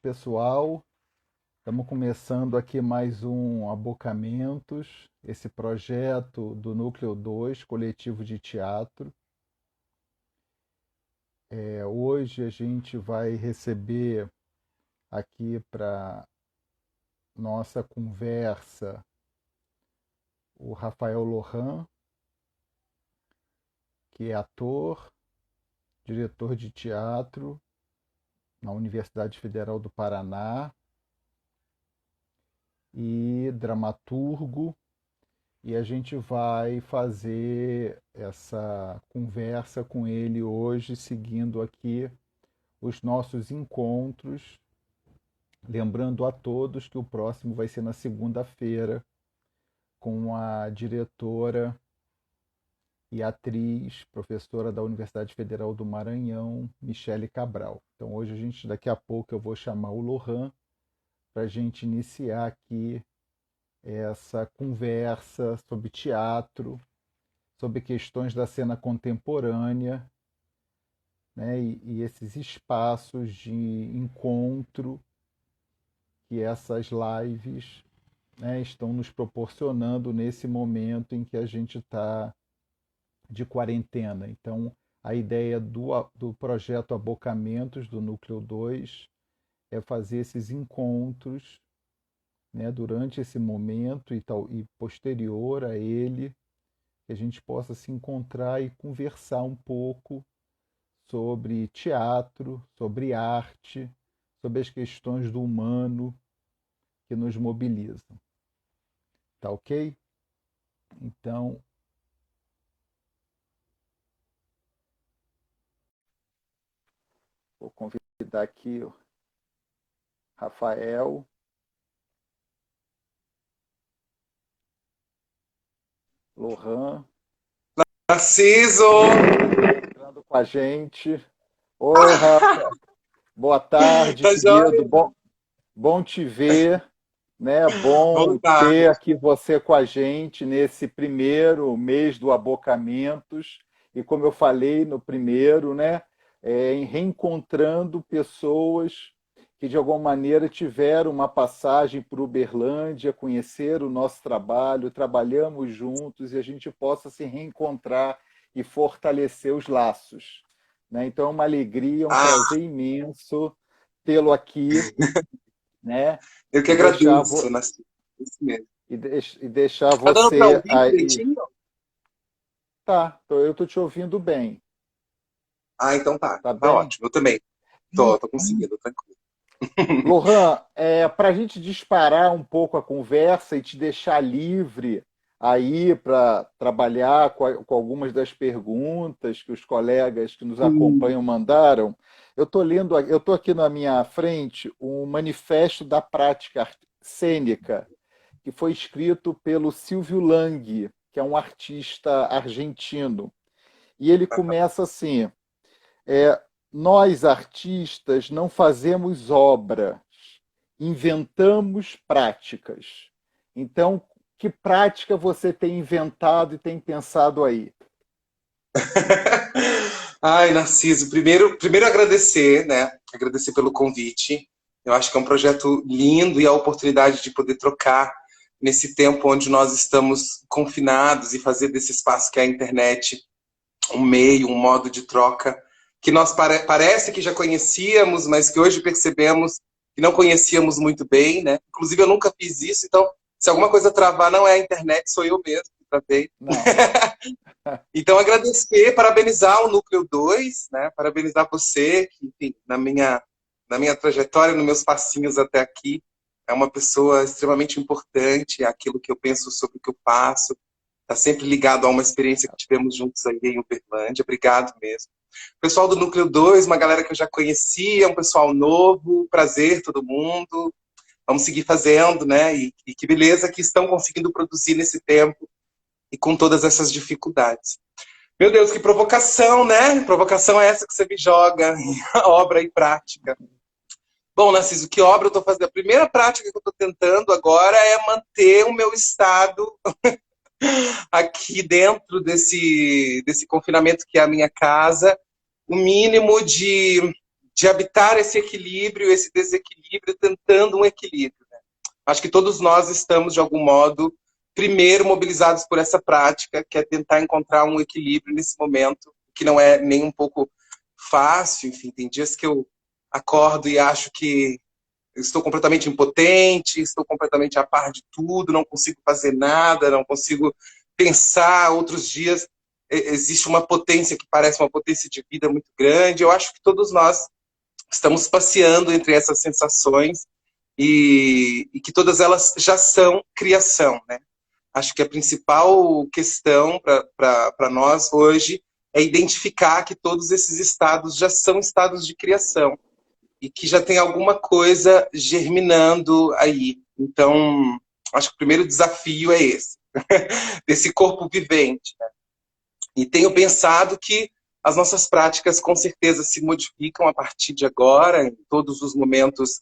pessoal. Estamos começando aqui mais um Abocamentos, esse projeto do Núcleo 2, coletivo de teatro. Hoje a gente vai receber aqui para nossa conversa o Rafael Lohan, que é ator, diretor de teatro na Universidade Federal do Paraná e dramaturgo, e a gente vai fazer essa conversa com ele hoje, seguindo aqui os nossos encontros, lembrando a todos que o próximo vai ser na segunda-feira, com a diretora e atriz, professora da Universidade Federal do Maranhão, Michele Cabral. Então hoje daqui a pouco eu vou chamar o Lohan para a gente iniciar aqui essa conversa sobre teatro, sobre questões da cena contemporânea, né, e esses espaços de encontro que essas lives, né, estão nos proporcionando nesse momento em que a gente está de quarentena. Então, a ideia do projeto Abocamentos, do Núcleo 2, é fazer esses encontros, né, durante esse momento e posterior a ele, que a gente possa se encontrar e conversar um pouco sobre teatro, sobre arte, sobre as questões do humano que nos mobilizam. Tá ok? Então, vou convidar aqui o Rafael, Lohan, Narciso! entrando com a gente. Oi, Rafa. Boa tarde, Tá querido. joia? Bom te ver, né? Boa Bom ter tarde. aqui você com a gente nesse primeiro mês do Abocamentos. E como eu falei no primeiro, né? Em reencontrando pessoas que de alguma maneira tiveram uma passagem por Uberlândia, conheceram o nosso trabalho, trabalhamos juntos e a gente possa se reencontrar e fortalecer os laços, né? Então é uma alegria, um Ah, prazer imenso tê-lo aqui, né? eu que E deixar, agradeço, Narciso. Isso mesmo. e deixar Tá dando pra você ouvir aí. direitinho? Tá, eu tô te ouvindo bem. Ah, então tá. Tá Então tá bem? ótimo. Eu também. Tô conseguindo, tranquilo. Lohan, para a gente disparar um pouco a conversa e te deixar livre aí para trabalhar com algumas das perguntas que os colegas que nos Hum. acompanham mandaram, eu estou aqui na minha frente um manifesto da prática cênica que foi escrito pelo Silvio Lang, que é um artista argentino. E ele começa assim: é, nós artistas não fazemos obra, inventamos práticas. Então, que prática você tem inventado e tem pensado aí? Ai, Narciso, primeiro agradecer, né? Agradecer pelo convite. Eu acho que é um projeto lindo e a oportunidade de poder trocar nesse tempo onde nós estamos confinados e fazer desse espaço que é a internet um meio, um modo de troca que nós parece que já conhecíamos, mas que hoje percebemos que não conhecíamos muito bem, né? Inclusive eu nunca fiz isso, então se alguma coisa travar não é a internet, sou eu mesmo que travei. Não. Então agradecer, parabenizar o Núcleo 2, né? Parabenizar você, que enfim, na minha trajetória, nos meus passinhos até aqui, é uma pessoa extremamente importante, é aquilo que eu penso sobre o que eu faço, está sempre ligado a uma experiência que tivemos juntos aí em Uberlândia. Obrigado mesmo. Pessoal do Núcleo 2, uma galera que eu já conhecia, um pessoal novo, prazer todo mundo. Vamos seguir fazendo, né? E que beleza que estão conseguindo produzir nesse tempo e com todas essas dificuldades. Meu Deus, que provocação, né? Provocação é essa que você me joga, obra e prática. Bom, Narciso, que obra eu estou fazendo? A primeira prática que eu estou tentando agora é manter o meu estado aqui dentro desse confinamento que é a minha casa, o mínimo de de habitar esse equilíbrio, esse desequilíbrio, tentando um equilíbrio, né? Acho que todos nós estamos, de algum modo, primeiro mobilizados por essa prática, que é tentar encontrar um equilíbrio nesse momento, que não é nem um pouco fácil. Enfim, tem dias que eu acordo e acho que estou completamente impotente, estou completamente a par de tudo, não consigo fazer nada, não consigo pensar. Outros dias existe uma potência que parece uma potência de vida muito grande. Eu acho que todos nós estamos passeando entre essas sensações e que todas elas já são criação, né? Acho que a principal questão para nós hoje é identificar que todos esses estados já são estados de criação e que já tem alguma coisa germinando aí. Então, acho que o primeiro desafio é esse, desse corpo vivente, né? E tenho pensado que as nossas práticas com certeza se modificam a partir de agora, em todos os momentos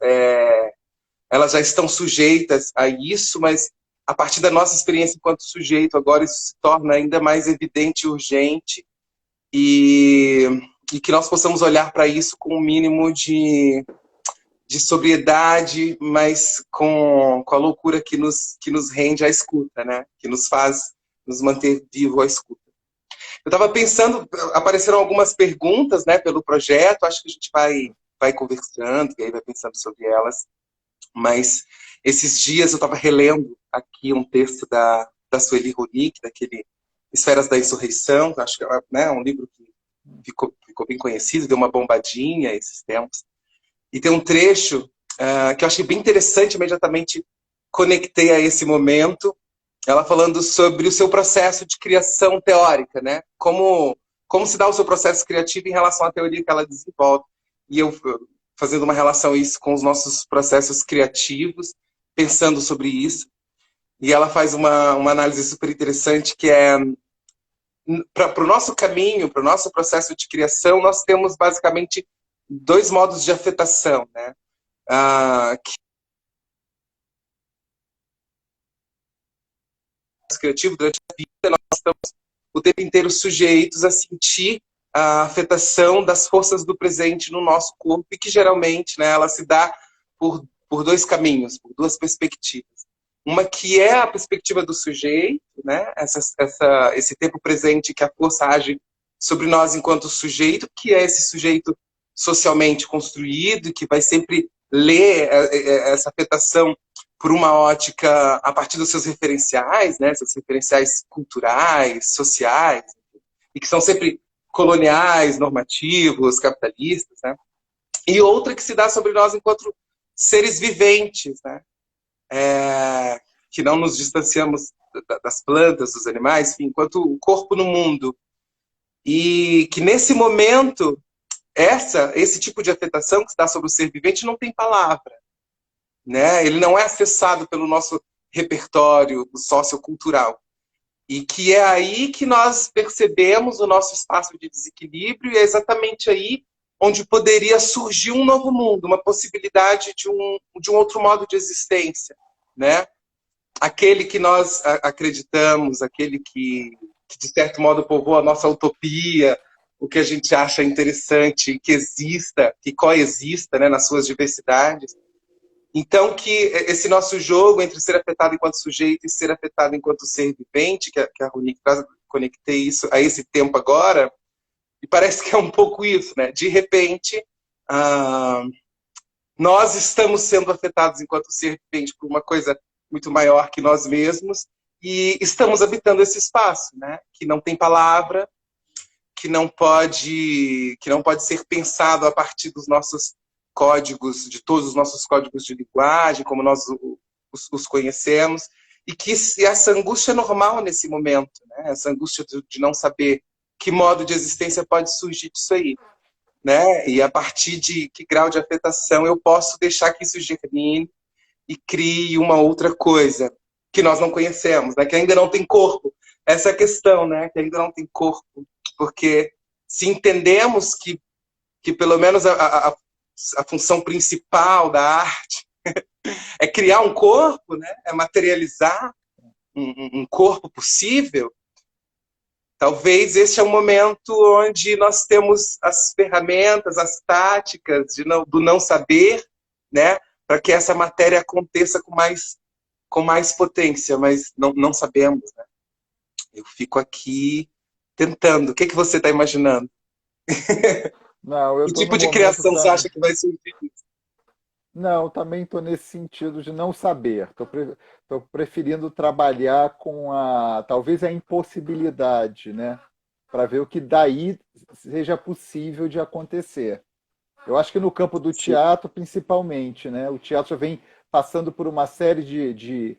elas já estão sujeitas a isso, mas a partir da nossa experiência enquanto sujeito, agora isso se torna ainda mais evidente e urgente, e que nós possamos olhar para isso com um mínimo de sobriedade, mas com a loucura que nos rende à escuta, né? Que nos faz nos manter vivo à escuta. Eu estava pensando, apareceram algumas perguntas, né, pelo projeto, acho que a gente vai conversando e aí vai pensando sobre elas, mas esses dias eu estava relendo aqui um texto da Sueli Ronick, daquele Esferas da Insurreição, acho que é, né, um livro que ficou bem conhecido, deu uma bombadinha esses tempos. E tem um trecho que eu achei bem interessante, imediatamente conectei a esse momento, ela falando sobre o seu processo de criação teórica, né? Como se dá o seu processo criativo em relação à teoria que ela desenvolve. E eu fazendo uma relação isso com os nossos processos criativos, pensando sobre isso. E ela faz uma análise super interessante, que é para o nosso caminho, para o nosso processo de criação, nós temos basicamente dois modos de afetação, né? Criativo, durante a vida, nós estamos o tempo inteiro sujeitos a sentir a afetação das forças do presente no nosso corpo, e que geralmente, né, ela se dá por dois caminhos, por duas perspectivas. Uma que é a perspectiva do sujeito, né, esse tempo presente que a força age sobre nós enquanto sujeito, que é esse sujeito socialmente construído, que vai sempre ler essa afetação por uma ótica a partir dos seus referenciais, né, seus referenciais culturais, sociais, e que são sempre coloniais, normativos, capitalistas, né? E outra que se dá sobre nós enquanto seres viventes, né? Que não nos distanciamos das plantas, dos animais, enfim, enquanto o corpo no mundo. E que nesse momento, esse tipo de afetação que se dá sobre o ser vivente não tem palavra, né? Ele não é acessado pelo nosso repertório sociocultural. E que é aí que nós percebemos o nosso espaço de desequilíbrio, e é exatamente aí onde poderia surgir um novo mundo, uma possibilidade de um outro modo de existência, né? Aquele que nós acreditamos, aquele que de certo modo povoa a nossa utopia, o que a gente acha interessante que exista, que coexista, né, nas suas diversidades. Então, que esse nosso jogo entre ser afetado enquanto sujeito e ser afetado enquanto ser vivente, que a Ronick traz, conectei isso a esse tempo agora, e parece que é um pouco isso, né? De repente, nós estamos sendo afetados enquanto ser vivente por uma coisa muito maior que nós mesmos, e estamos habitando esse espaço, né? Que não tem palavra, que não pode ser pensado a partir dos nossos códigos, de todos os nossos códigos de linguagem, como nós os conhecemos, e que essa angústia é normal nesse momento, né? Essa angústia de não saber que modo de existência pode surgir disso aí, né? E a partir de que grau de afetação eu posso deixar que isso germine e crie uma outra coisa que nós não conhecemos, né? Que ainda não tem corpo. Essa é a questão, né? Que ainda não tem corpo, porque se entendemos que pelo menos a função principal da arte é criar um corpo, né? É materializar um corpo possível, Talvez este é um momento onde nós temos as ferramentas, as táticas do não saber, né, para que essa matéria aconteça com mais potência, mas não sabemos, né? Eu fico aqui tentando. O que você está imaginando? Não, eu Que estou no tipo de momento criação você também. acha que vai surgir? Não, também estou nesse sentido de não saber. Estou preferindo trabalhar com talvez a impossibilidade, né? Para ver o que daí seja possível de acontecer. Eu acho que no campo do Sim. teatro, principalmente, né? O teatro já vem passando por uma série de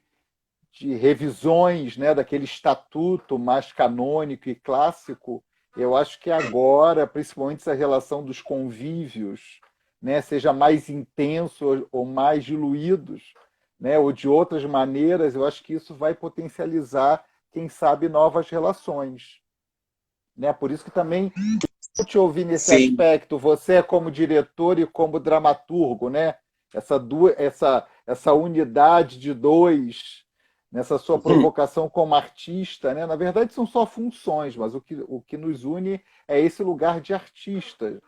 revisões, né, daquele estatuto mais canônico e clássico. Eu acho que agora, principalmente essa relação dos convívios, né, seja mais intenso ou mais diluídos, né, ou de outras maneiras, eu acho que isso vai potencializar, quem sabe, novas relações. Né? Por isso que também eu te ouvir nesse Sim. aspecto, você é como diretor e como dramaturgo, né? Essa unidade de dois, nessa sua provocação como artista, né? Na verdade, são só funções, mas o que nos une é esse lugar de artista.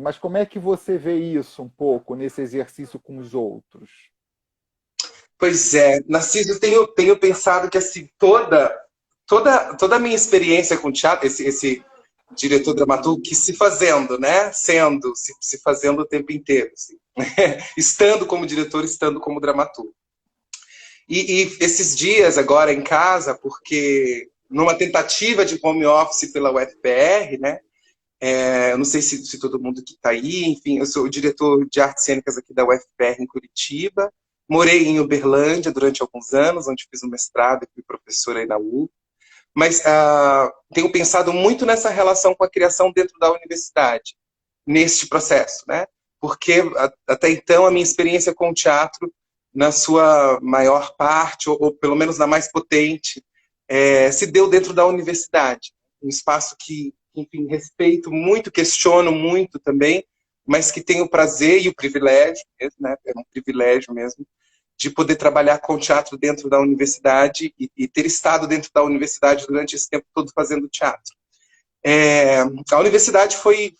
Mas como é que você vê isso um pouco nesse exercício com os outros? Pois é, Narciso, tenho pensado que assim, toda a minha experiência com teatro, esse diretor dramaturgo que se fazendo, né? Se fazendo o tempo inteiro. Assim. Estando como diretor, estando como dramaturgo. E esses dias agora em casa, porque numa tentativa de home office pela UFPR, né? Eu não sei se todo mundo que está aí, enfim, eu sou o diretor de artes cênicas aqui da UFPR em Curitiba. Morei em Uberlândia durante alguns anos, onde fiz um mestrado e fui professora aí na U. Mas tenho pensado muito nessa relação com a criação dentro da universidade, neste processo, né? Porque até então a minha experiência com o teatro, na sua maior parte, ou pelo menos na mais potente, se deu dentro da universidade. Um espaço que, enfim, respeito muito, questiono muito também, mas que tenho o prazer e o privilégio, mesmo, né? É um privilégio mesmo, de poder trabalhar com teatro dentro da universidade e ter estado dentro da universidade durante esse tempo todo fazendo teatro. A universidade foi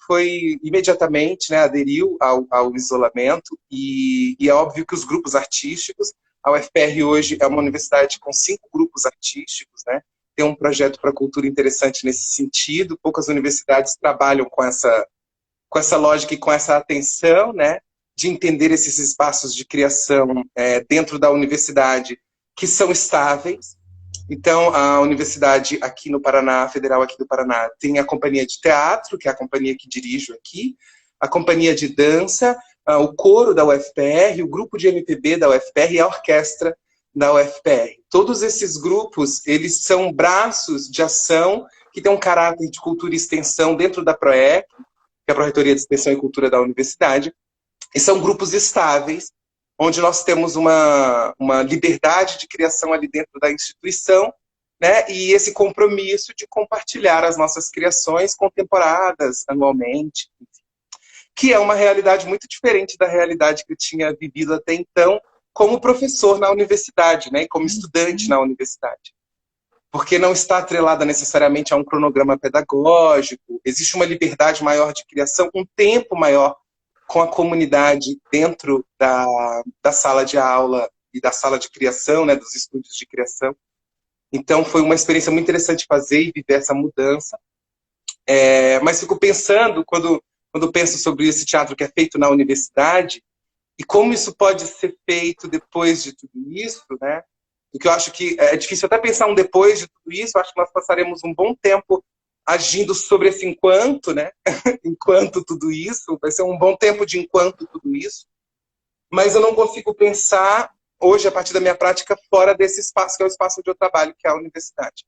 imediatamente, né, aderiu ao isolamento e é óbvio que os grupos artísticos, a UFPR hoje é uma universidade com 5 grupos artísticos, né, tem um projeto para a cultura interessante nesse sentido, poucas universidades trabalham com essa lógica e com essa atenção, né, de entender esses espaços de criação dentro da universidade que são estáveis. Então, a universidade aqui no Paraná, a Federal aqui do Paraná, tem a companhia de teatro, que é a companhia que dirijo aqui, a companhia de dança, o coro da UFPR, o grupo de MPB da UFPR e a orquestra da UFPR. Todos esses grupos, eles são braços de ação que têm um caráter de cultura e extensão dentro da PROEC, que é a Pró-Reitoria de Extensão e Cultura da Universidade, e são grupos estáveis, onde nós temos uma liberdade de criação ali dentro da instituição, né? E esse compromisso de compartilhar as nossas criações contemporadas anualmente, que é uma realidade muito diferente da realidade que eu tinha vivido até então como professor na universidade, né? E como estudante na universidade. Porque não está atrelada necessariamente a um cronograma pedagógico, existe uma liberdade maior de criação, um tempo maior com a comunidade dentro da sala de aula e da sala de criação, né, dos estúdios de criação. Então, foi uma experiência muito interessante fazer e viver essa mudança. Mas fico pensando, quando penso sobre esse teatro que é feito na universidade, e como isso pode ser feito depois de tudo isso, né? Porque eu acho que é difícil até pensar um depois de tudo isso, eu acho que nós passaremos um bom tempo agindo sobre esse enquanto, né? Enquanto tudo isso, vai ser um bom tempo de enquanto tudo isso, mas eu não consigo pensar hoje, a partir da minha prática, fora desse espaço, que é o espaço onde eu trabalho, que é a universidade.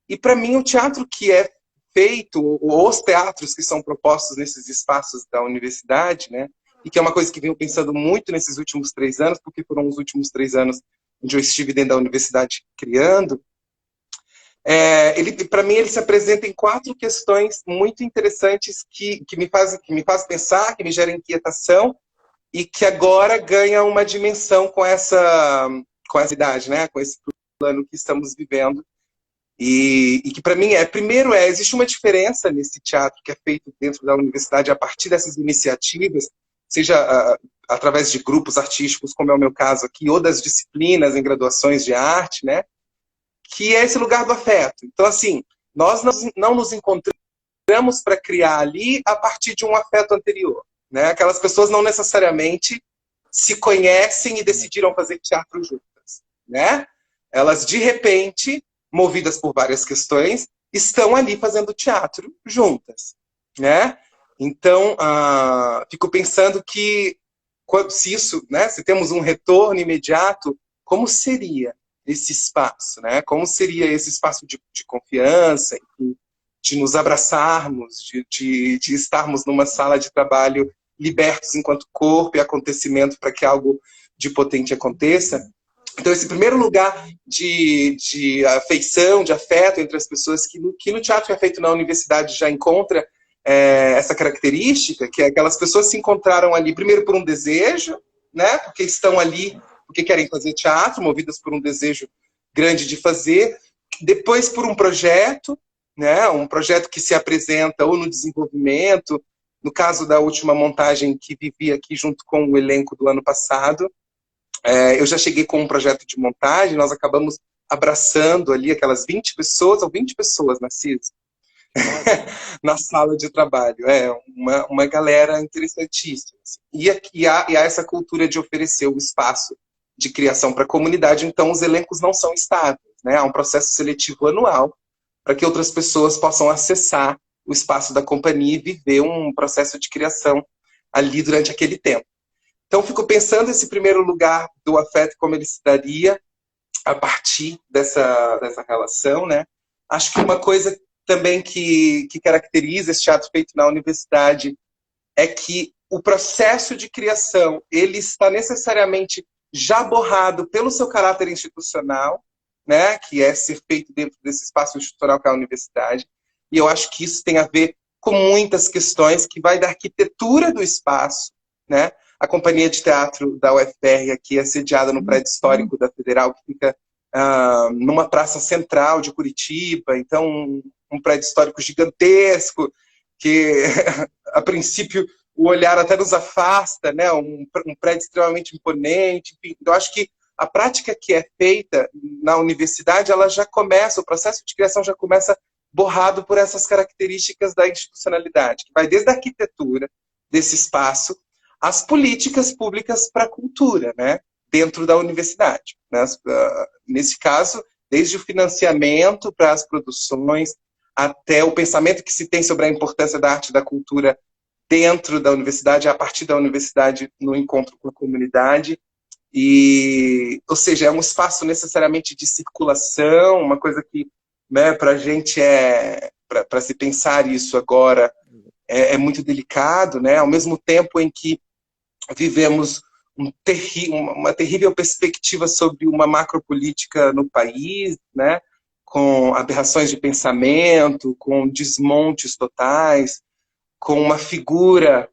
E para mim, o teatro que é feito, ou os teatros que são propostos nesses espaços da universidade, né? E que é uma coisa que venho pensando muito nesses últimos 3 anos, porque foram os últimos 3 anos onde eu estive dentro da universidade criando, para mim, ele se apresenta em 4 questões muito interessantes que me faz pensar, que me geram inquietação e que agora ganha uma dimensão com essa idade, né? Com esse plano que estamos vivendo, E que para mim primeiro existe uma diferença nesse teatro que é feito dentro da universidade a partir dessas iniciativas, seja através de grupos artísticos, como é o meu caso aqui, ou das disciplinas em graduações de arte, né? Que é esse lugar do afeto. Então, assim, nós não nos encontramos para criar ali a partir de um afeto anterior, né? Aquelas pessoas não necessariamente se conhecem e decidiram fazer teatro juntas, né? Elas, de repente, movidas por várias questões, estão ali fazendo teatro juntas, né? Então, fico pensando que se isso, né, se temos um retorno imediato, como seria esse espaço, né? Como seria esse espaço de confiança, de nos abraçarmos, de estarmos numa sala de trabalho libertos enquanto corpo e acontecimento para que algo de potente aconteça. Então, esse primeiro lugar de afeição, de afeto entre as pessoas, que no teatro é feito na universidade já encontra essa característica, que é aquelas pessoas se encontraram ali, primeiro por um desejo, né? Porque estão ali, porque querem fazer teatro, movidas por um desejo grande de fazer, depois por um projeto, né? Um projeto que se apresenta ou no desenvolvimento, no caso da última montagem que vivi aqui junto com o elenco do ano passado, eu já cheguei com um projeto de montagem, nós acabamos abraçando ali aquelas 20 pessoas, ou 20 pessoas na CIS, na sala de trabalho. É uma galera interessantíssima. Assim. E há essa cultura de oferecer o espaço de criação para a comunidade, então os elencos não são estáveis. Né? Há um processo seletivo anual para que outras pessoas possam acessar o espaço da companhia e viver um processo de criação ali durante aquele tempo. Então, fico pensando esse primeiro lugar do afeto, como ele se daria a partir dessa relação, né? Acho que uma coisa também que caracteriza esse teatro feito na universidade é que o processo de criação ele está necessariamente já borrado pelo seu caráter institucional, né? Que é ser feito dentro desse espaço institucional que é a universidade. E eu acho que isso tem a ver com muitas questões que vai da arquitetura do espaço, né? A companhia de teatro da UFR aqui é sediada no prédio histórico da Federal, que fica numa praça central de Curitiba, então um prédio histórico gigantesco, que a princípio o olhar até nos afasta, né? Um prédio extremamente imponente. Enfim. Eu acho que a prática que é feita na universidade, ela já começa, o processo de criação já começa borrado por essas características da institucionalidade, que vai desde a arquitetura desse espaço às políticas públicas para a cultura, né? Dentro da universidade. Né? Nesse caso, desde o financiamento para as produções, até o pensamento que se tem sobre a importância da arte e da cultura dentro da universidade, a partir da universidade, no encontro com a comunidade. Ou seja, é um espaço necessariamente de circulação, uma coisa que, né, para a gente para se pensar isso agora, é muito delicado, né? Ao mesmo tempo em que vivemos uma terrível perspectiva sobre uma macropolítica no país, né? Com aberrações de pensamento, com desmontes totais, com uma figura,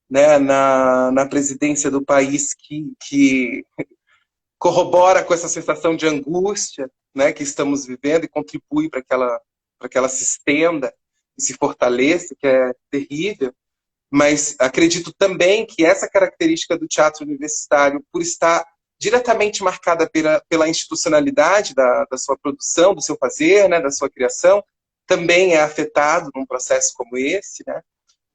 né, na presidência do país que corrobora com essa sensação de angústia, né, que estamos vivendo e contribui para que ela se estenda e se fortaleça, que é terrível. Mas acredito também que essa característica do teatro universitário, por estar diretamente marcada pela institucionalidade da sua produção, do seu fazer, né, da sua criação, também é afetado num processo como esse, né,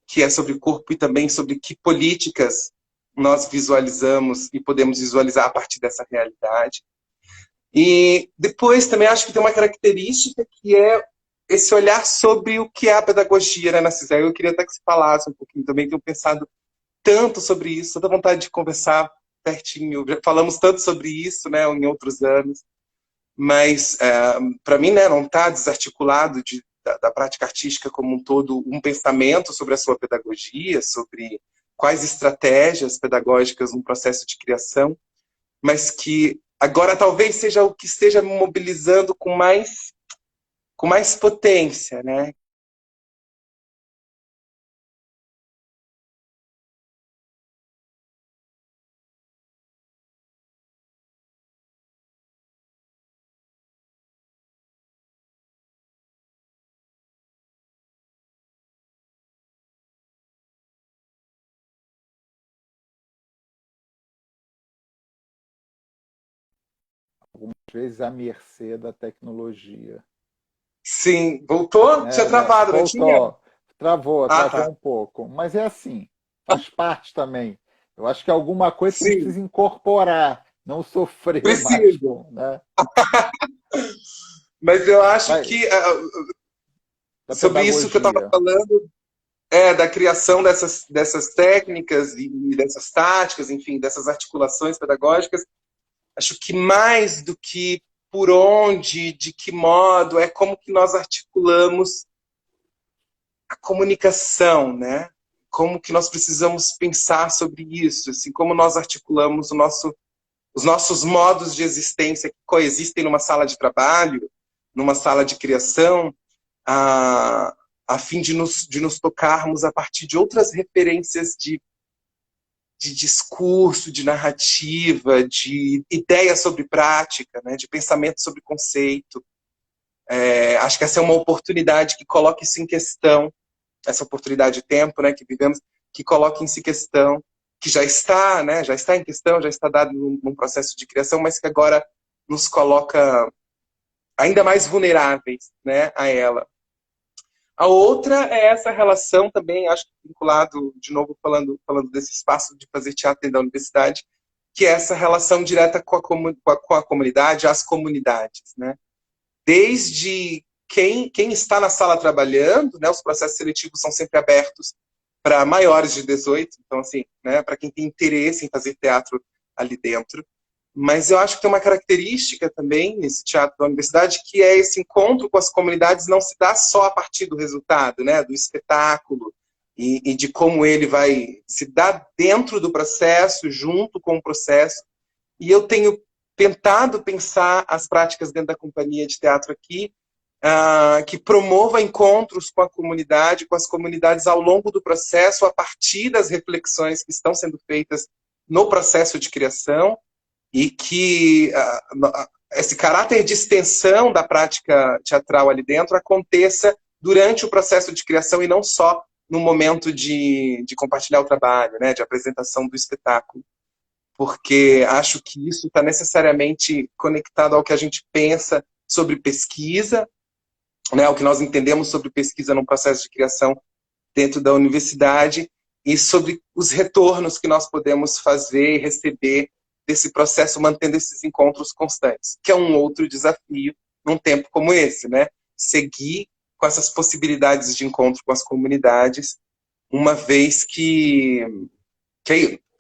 que é sobre o corpo e também sobre que políticas nós visualizamos e podemos visualizar a partir dessa realidade. E depois também acho que tem uma característica que é esse olhar sobre o que é a pedagogia, né, Narcisa? Eu queria até que você falasse um pouquinho também, tenho pensado tanto sobre isso, tanta vontade de conversar pertinho. Já falamos tanto sobre isso, né, em outros anos, mas para mim, né, não está desarticulado da prática artística como um todo um pensamento sobre a sua pedagogia, sobre quais estratégias pedagógicas no processo de criação, mas que agora talvez seja o que esteja me mobilizando com mais potência, né? às vezes à mercê da tecnologia. Sim, voltou? Tinha Né, né? travado, não tinha? Voltou, travou, Ah, travou tá. um pouco. Mas é assim, faz parte também. Eu acho que é alguma coisa que a gente Sim, precisa incorporar, não sofrer mais preciso. com, né? Mas eu acho Vai, que da sobre isso que eu estava pedagogia. falando, da criação dessas técnicas e dessas táticas, enfim, dessas articulações pedagógicas, acho que mais do que por onde, de que modo, é como que nós articulamos a comunicação, né? Como que nós precisamos pensar sobre isso, assim, como nós articulamos os nossos modos de existência que coexistem numa sala de trabalho, numa sala de criação, a, a fim de nos tocarmos a partir de outras referências de discurso, de narrativa, de ideia sobre prática, né, de pensamento sobre conceito. Acho que essa é uma oportunidade que coloca isso em questão, essa oportunidade de tempo, né, que vivemos, que coloca isso em questão, que já está, né, já está em questão, já está dado num processo de criação, mas que agora nos coloca ainda mais vulneráveis, né, a ela. A outra é essa relação também, acho que vinculado, de novo, falando desse espaço de fazer teatro dentro da universidade, que é essa relação direta com a comunidade, as comunidades, né? Desde quem está na sala trabalhando, né? Os processos seletivos são sempre abertos para maiores de 18, então, assim, né? Para quem tem interesse em fazer teatro ali dentro. Mas eu acho que tem uma característica também nesse teatro da universidade, que é esse encontro com as comunidades não se dá só a partir do resultado, né, do espetáculo, e de como ele vai se dar dentro do processo, junto com o processo. E eu tenho tentado pensar as práticas dentro da companhia de teatro aqui, que promova encontros com a comunidade, com as comunidades ao longo do processo, a partir das reflexões que estão sendo feitas no processo de criação, e que esse caráter de extensão da prática teatral ali dentro aconteça durante o processo de criação e não só no momento de compartilhar o trabalho, né, de apresentação do espetáculo. Porque acho que isso está necessariamente conectado ao que a gente pensa sobre pesquisa, né, ao que nós entendemos sobre pesquisa no processo de criação dentro da universidade e sobre os retornos que nós podemos fazer e receber desse processo, mantendo esses encontros constantes, que é um outro desafio num tempo como esse, né? Seguir com essas possibilidades de encontro com as comunidades, uma vez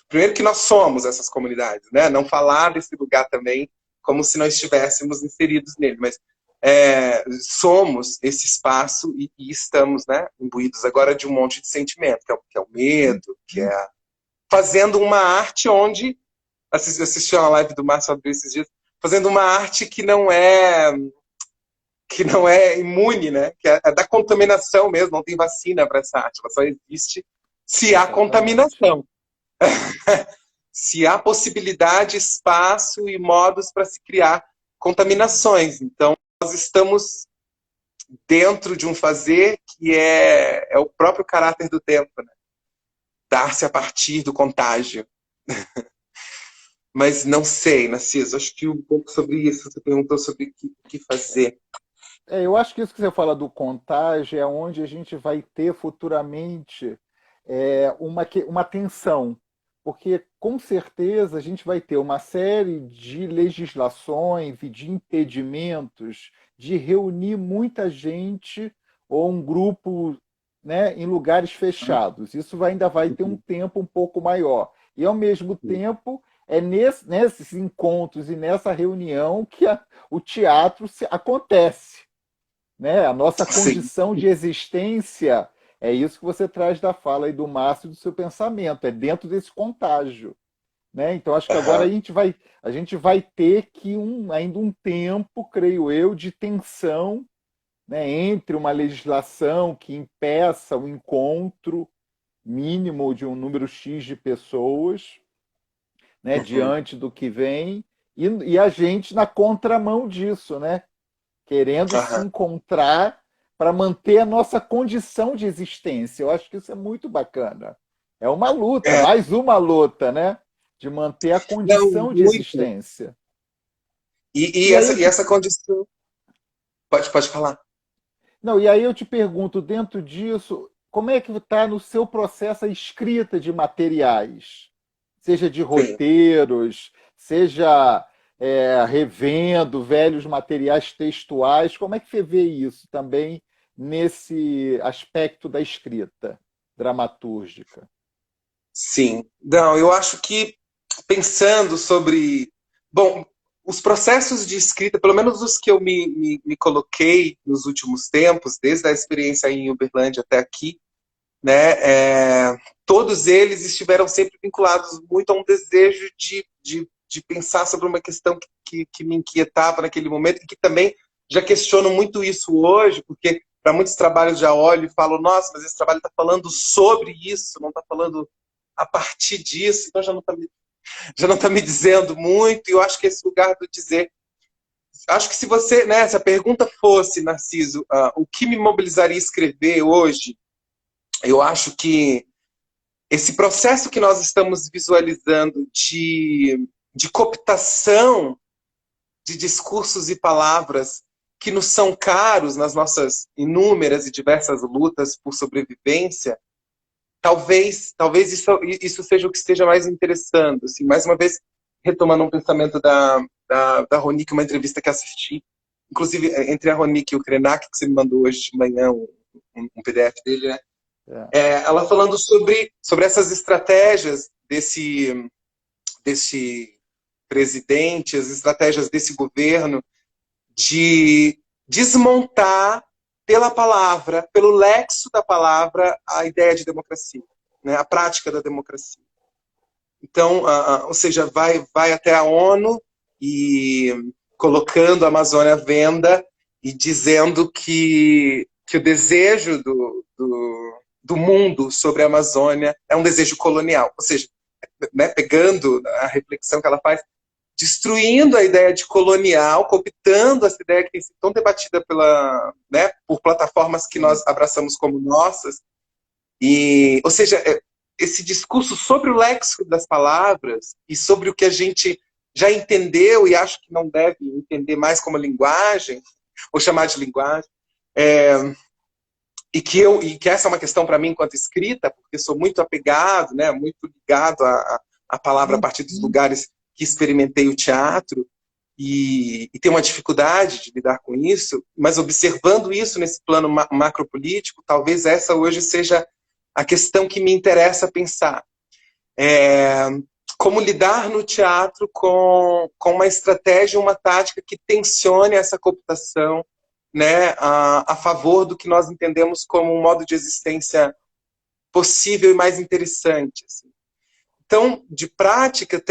primeiro que nós somos essas comunidades, né? Não falar desse lugar também como se nós estivéssemos inseridos nele, mas somos esse espaço e estamos, né, imbuídos agora de um monte de sentimento, que é o medo, que é fazendo uma arte onde assisti a uma live do Márcio Abreu esses dias, fazendo uma arte que não é imune, né, que é da contaminação mesmo, não tem vacina para essa arte, ela só existe se há Exatamente. contaminação, se há possibilidade, espaço e modos para se criar contaminações. Então, nós estamos dentro de um fazer que é o próprio caráter do tempo, né? Dar-se a partir do contágio. Mas não sei, Narciso, acho que um pouco sobre isso, você perguntou sobre o que fazer. Eu acho que isso que você fala do contágio é onde a gente vai ter futuramente uma tensão, porque com certeza a gente vai ter uma série de legislações e de impedimentos de reunir muita gente ou um grupo, né, em lugares fechados. Isso ainda vai ter um tempo um pouco maior. E, ao mesmo tempo, é nesses encontros e nessa reunião que o teatro acontece, né? A nossa Sim. condição de existência é isso que você traz da fala aí do Márcio e do seu pensamento, é dentro desse contágio, né? Então acho que agora Uhum. a gente vai ter que ainda um tempo, creio eu, de tensão, né, entre uma legislação que impeça o encontro mínimo de um número X de pessoas, né, Uhum. diante do que vem, e a gente na contramão disso, né? Querendo se Uhum. encontrar para manter a nossa condição de existência. Eu acho que isso é muito bacana. É uma luta, É, mais uma luta, né? De manter a não, condição de muito. existência. E, e E aí eu essa, e te, essa condição. Pode falar. não, e aí eu te pergunto, dentro disso, como é que está no seu processo a escrita de materiais? Seja de Sim. roteiros, seja revendo velhos materiais textuais, como é que você vê isso também nesse aspecto da escrita dramatúrgica? Sim. Não, eu acho que pensando sobre. Bom, os processos de escrita, pelo menos os que eu me coloquei nos últimos tempos, desde a experiência em Uberlândia até aqui, né, todos eles estiveram sempre vinculados muito a um desejo de pensar sobre uma questão que me inquietava naquele momento e que também já questiono muito isso hoje, porque para muitos trabalhos já olho e falo, nossa, mas esse trabalho está falando sobre isso, não está falando a partir disso, então já não tá me dizendo muito, e eu acho que esse lugar do dizer. Acho que se você, né, se a pergunta fosse, Narciso, o que me mobilizaria a escrever hoje, eu acho que esse processo que nós estamos visualizando de cooptação de discursos e palavras que nos são caros nas nossas inúmeras e diversas lutas por sobrevivência, talvez isso seja o que esteja mais interessando. Assim, mais uma vez, retomando um pensamento da Ronique, uma entrevista que assisti, inclusive entre a Ronique e o Krenak, que você me mandou hoje de manhã, um PDF dele, né? É. Ela falando sobre essas estratégias desse presidente, as estratégias desse governo de desmontar pela palavra, pelo lexo da palavra, a ideia de democracia, né? A prática da democracia. Então, ou seja, vai até a ONU e colocando a Amazônia à venda e dizendo que o desejo do mundo sobre a Amazônia é um desejo colonial. Ou seja, né, pegando a reflexão que ela faz, destruindo a ideia de colonial, cooptando essa ideia que tem sido tão debatida né, por plataformas que Sim. nós abraçamos como nossas. Ou seja, esse discurso sobre o léxico das palavras e sobre o que a gente já entendeu e acho que não deve entender mais como linguagem, ou chamar de linguagem, é, e que essa é uma questão para mim enquanto escrita, porque sou muito apegado, né, muito ligado à palavra a partir dos lugares que experimentei o teatro, e tenho uma dificuldade de lidar com isso, mas observando isso nesse plano macropolítico, talvez essa hoje seja a questão que me interessa pensar. É, como lidar no teatro com uma estratégia, uma tática que tensione essa cooptação, né, a favor do que nós entendemos como um modo de existência possível e mais interessante. Assim. Então, de prática,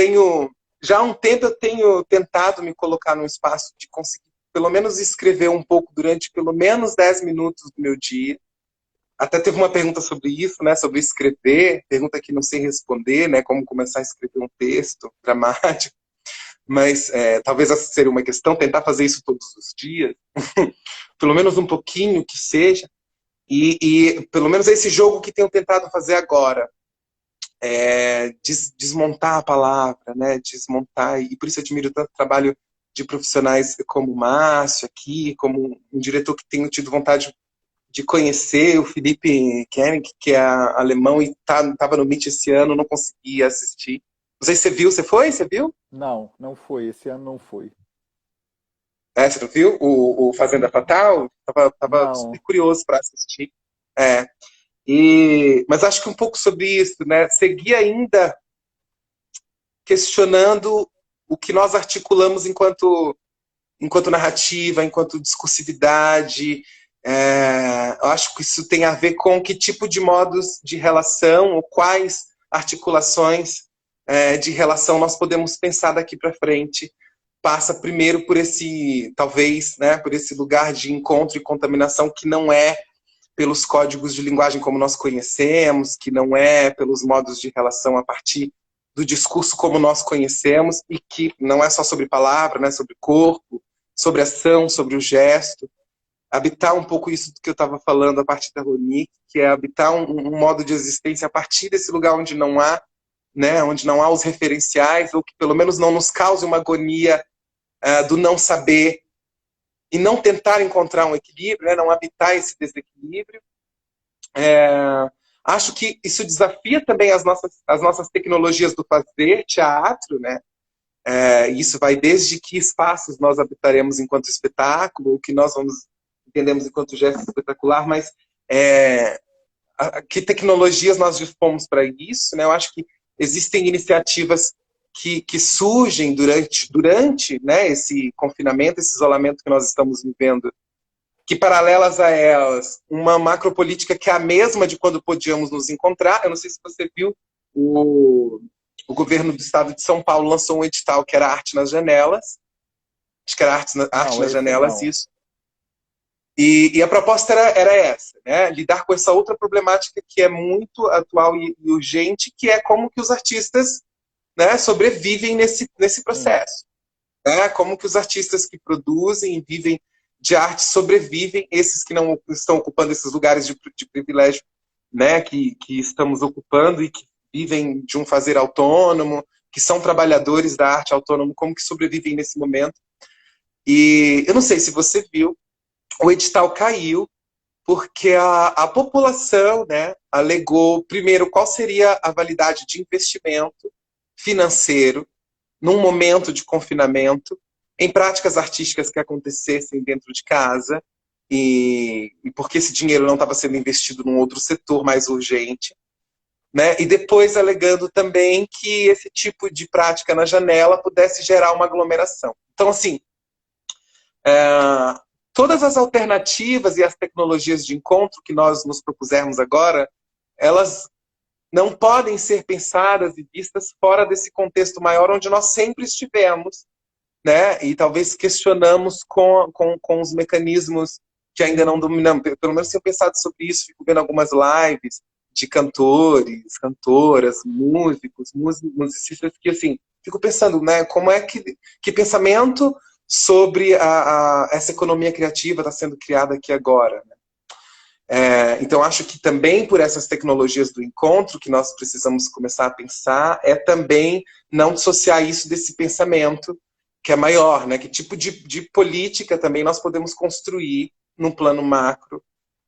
já há um tempo eu tenho tentado me colocar num espaço de conseguir pelo menos escrever um pouco durante pelo menos 10 minutos do meu dia. Até teve uma pergunta sobre isso, né, sobre escrever, pergunta que não sei responder, né, como começar a escrever um texto dramático, mas talvez essa seria uma questão, tentar fazer isso todos os dias, pelo menos um pouquinho que seja, e pelo menos esse jogo que tenho tentado fazer agora, desmontar a palavra, né? Desmontar, e por isso eu admiro tanto o trabalho de profissionais como o Márcio aqui, como um diretor que tenho tido vontade de conhecer, o Felipe Kennick, que é alemão e estava no Meet esse ano, não consegui assistir. Não sei se você viu, você foi? Você viu? Não, não foi. Esse ano não foi. Você não viu? O Fazenda Fatal? Tava super Não. curioso para assistir. É. Mas acho que um pouco sobre isso, né? Seguir ainda questionando o que nós articulamos enquanto narrativa, enquanto discursividade. Eu acho que isso tem a ver com que tipo de modos de relação ou quais articulações de relação nós podemos pensar daqui para frente. Passa primeiro por esse, talvez, né, por esse lugar de encontro e contaminação que não é pelos códigos de linguagem como nós conhecemos, que não é pelos modos de relação a partir do discurso como nós conhecemos, e que não é só sobre palavra, né, sobre corpo, sobre ação, sobre o gesto. Habitar um pouco isso do que eu estava falando a partir da Ronique, que é habitar um modo de existência a partir desse lugar onde não há, né, onde não há os referenciais, ou que pelo menos não nos cause uma agonia do não saber e não tentar encontrar um equilíbrio, né, não habitar esse desequilíbrio. Acho que isso desafia também as nossas tecnologias do fazer teatro, né? Isso vai desde que espaços nós habitaremos enquanto espetáculo, o que nós entendemos enquanto gesto espetacular, mas que tecnologias nós dispomos para isso, né? Eu acho que existem iniciativas que surgem durante, né, esse confinamento, esse isolamento que nós estamos vivendo, que paralelas a elas, uma macropolítica que é a mesma de quando podíamos nos encontrar. Eu não sei se você viu, o governo do estado de São Paulo lançou um edital que era Arte nas Janelas, acho que era Arte Não, nas esse Janelas, não. isso. E a proposta era essa, né? Lidar com essa outra problemática que é muito atual e urgente, que é como que os artistas, né, sobrevivem nesse Sim. processo. Né? Como que os artistas que produzem e vivem de arte sobrevivem, esses que não estão ocupando esses lugares de privilégio, né, que estamos ocupando e que vivem de um fazer autônomo, que são trabalhadores da arte autônomo, como que sobrevivem nesse momento. E eu não sei se você viu, o edital caiu porque a população, né, alegou, primeiro, qual seria a validade de investimento financeiro num momento de confinamento, em práticas artísticas que acontecessem dentro de casa, e porque esse dinheiro não estava sendo investido num outro setor mais urgente, né? E depois alegando também que esse tipo de prática na janela pudesse gerar uma aglomeração. Então, assim, todas as alternativas e as tecnologias de encontro que nós nos propusermos agora, elas não podem ser pensadas e vistas fora desse contexto maior onde nós sempre estivemos, né? E talvez questionamos com os mecanismos que ainda não dominamos. Pelo menos tenho pensado sobre isso, fico vendo algumas lives de cantores, cantoras, músicos, musicistas, que assim, fico pensando, né, como é que pensamento sobre essa economia criativa está sendo criada aqui agora, né? Então, acho que também por essas tecnologias do encontro que nós precisamos começar a pensar é também não dissociar isso desse pensamento que é maior, né? Que tipo de política também nós podemos construir num plano macro,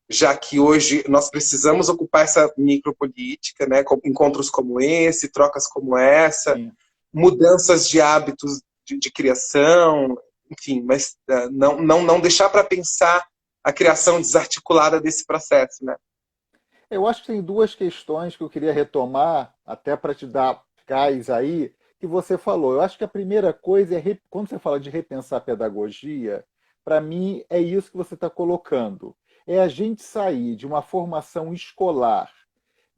já que hoje nós precisamos ocupar essa micropolítica, né? Com encontros como esse, trocas como essa, Sim. mudanças de hábitos de criação, enfim, mas não deixar para pensar a criação desarticulada desse processo, né? Eu acho que tem duas questões que eu queria retomar, até para te dar gás aí, que você falou. Eu acho que a primeira coisa é, quando você fala de repensar a pedagogia, para mim é isso que você está colocando. É a gente sair de uma formação escolar,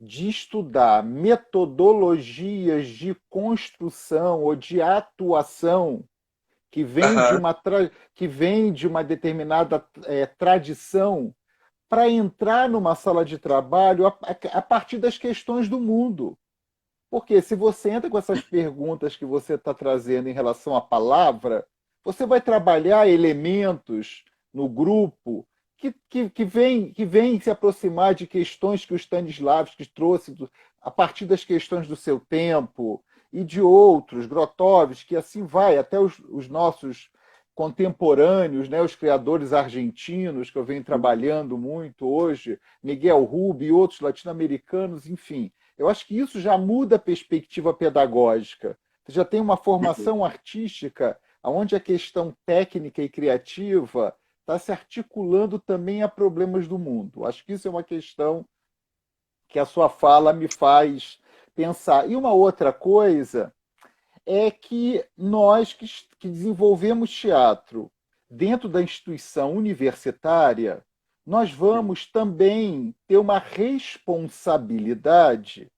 de estudar metodologias de construção ou de atuação Aham. que vem de uma determinada tradição para entrar numa sala de trabalho a partir das questões do mundo. Porque se você entra com essas perguntas que você está trazendo em relação à palavra, você vai trabalhar elementos no grupo que vem se aproximar de questões que o Stanislavski trouxe a partir das questões do seu tempo e de outros, Grotowski, que assim vai, até os nossos contemporâneos, né, os criadores argentinos, que eu venho trabalhando muito hoje, Miguel Rubi e outros latino-americanos, enfim. Eu acho que isso já muda a perspectiva pedagógica. Você já tem uma formação artística onde a questão técnica e criativa está se articulando também a problemas do mundo. Acho que isso é uma questão que a sua fala me faz pensar. E uma outra coisa é que nós que desenvolvemos teatro dentro da instituição universitária, nós vamos também ter uma responsabilidade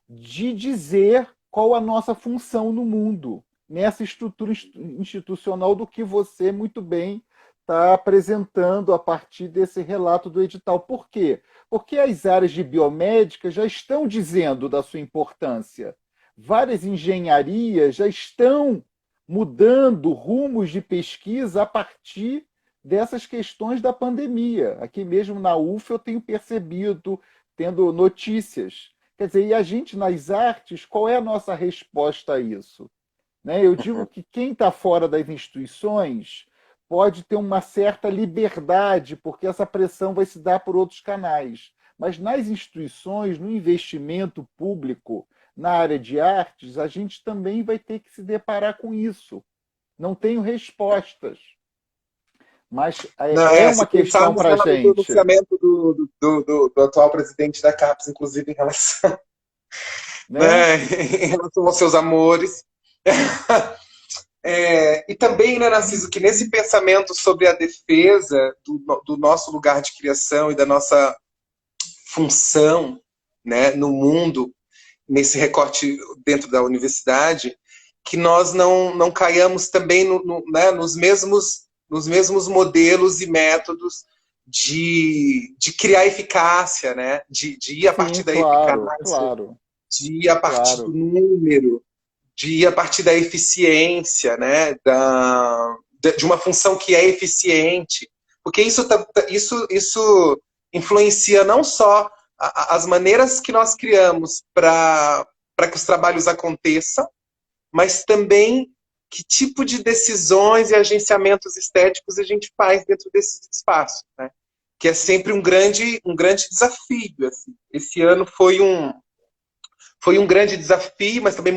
de dizer qual a nossa função no mundo, nessa estrutura institucional do que você muito bem está apresentando a partir desse relato do edital. Por quê? Porque as áreas de biomédica já estão dizendo da sua importância. Várias engenharias já estão mudando rumos de pesquisa a partir dessas questões da pandemia. Aqui mesmo na UF eu tenho percebido, tendo notícias. Quer dizer, e a gente nas artes, qual é a nossa resposta a isso? né? Eu digo Uhum. que quem está fora das instituições pode ter uma certa liberdade, porque essa pressão vai se dar por outros canais. Mas nas instituições, no investimento público, na área de artes, a gente também vai ter que se deparar com isso. Não tenho respostas, mas Não, é se uma questão pensarmos para a no gente, pronunciamento do atual presidente da CAPES, inclusive em relação, né? né, em relação aos seus amores. E também, né, Narciso, que nesse pensamento sobre a defesa do nosso lugar de criação e da nossa função, né, no mundo, nesse recorte dentro da universidade, que nós não caiamos também né, nos mesmos modelos e métodos de criar eficácia, né, de ir a Sim, partir da claro, eficácia, claro, de ir a partir do claro. número, de ir a partir da eficiência, né, de uma função que é eficiente, porque isso influencia não só as maneiras que nós criamos para que os trabalhos aconteçam, mas também que tipo de decisões e agenciamentos estéticos a gente faz dentro desses espaços, né? Que é sempre um grande desafio. Assim. Esse ano foi um grande desafio, mas também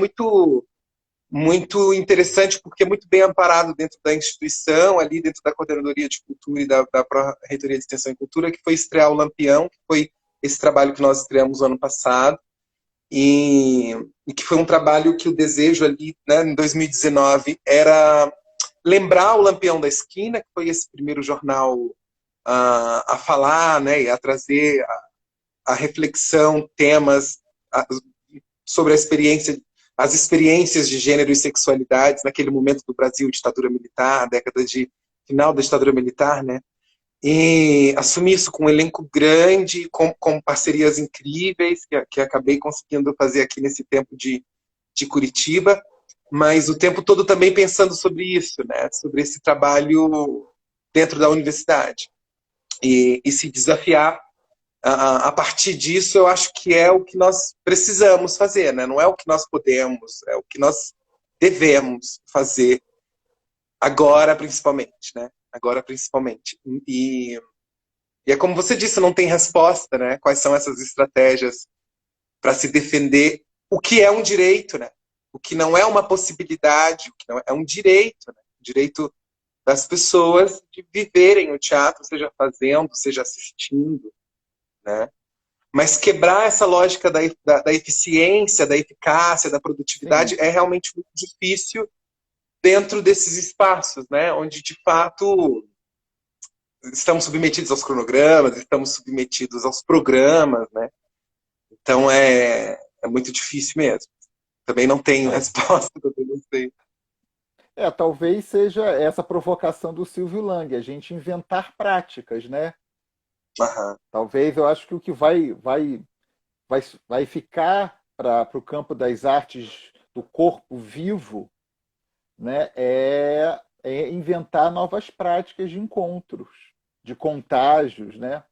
muito interessante, porque é muito bem amparado dentro da instituição, ali dentro da Coordenadoria de Cultura e da Reitoria de Extensão e Cultura, que foi estrear o Lampião, que foi esse trabalho que nós estreamos no ano passado, e, e que foi um trabalho que o desejo ali, né, em 2019, era lembrar o Lampião da Esquina, que foi esse primeiro jornal a falar, né, e a trazer a reflexão, temas sobre as experiências de gênero e sexualidades naquele momento do Brasil, ditadura militar, década de final da ditadura militar, né? E assumi isso com um elenco grande, com parcerias incríveis, que acabei conseguindo fazer aqui nesse tempo de Curitiba, mas o tempo todo também pensando sobre isso, né? Sobre esse trabalho dentro da universidade. E se desafiar a partir disso, eu acho que é o que nós precisamos fazer, né? Não é o que nós podemos, é o que nós devemos fazer agora, principalmente, né? Agora, principalmente. E é como você disse, não tem resposta, né? Quais são essas estratégias para se defender o que é um direito, né? O que não é uma possibilidade, o que não é um direito, né? O direito das pessoas de viverem o teatro, seja fazendo, seja assistindo, né? Mas quebrar essa lógica da eficiência, da eficácia, da Sim. produtividade é realmente muito difícil dentro desses espaços, né? Onde, de fato, estamos submetidos aos cronogramas, estamos submetidos aos programas, né? Então é muito difícil mesmo. Também não tenho É, resposta, também não sei. talvez seja essa provocação do Silvio Lang, a gente inventar práticas, né? Aham. Talvez eu acho que o que vai ficar para o campo das artes do corpo vivo, né, é inventar novas práticas de encontros, de contágios, né?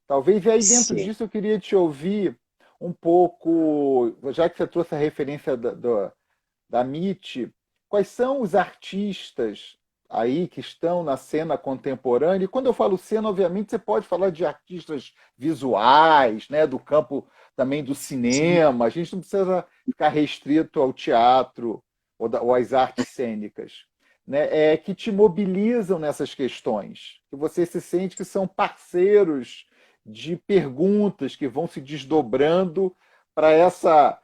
Talvez e aí dentro Sim. disso eu queria te ouvir um pouco, já que você trouxe a referência da MIT, quais são os artistas aí que estão na cena contemporânea? E quando eu falo cena, obviamente você pode falar de artistas visuais, né, do campo também do Sim. cinema. A gente não precisa ficar restrito ao teatro ou às artes cênicas, né, que te mobilizam nessas questões, que você se sente que são parceiros de perguntas que vão se desdobrando para essa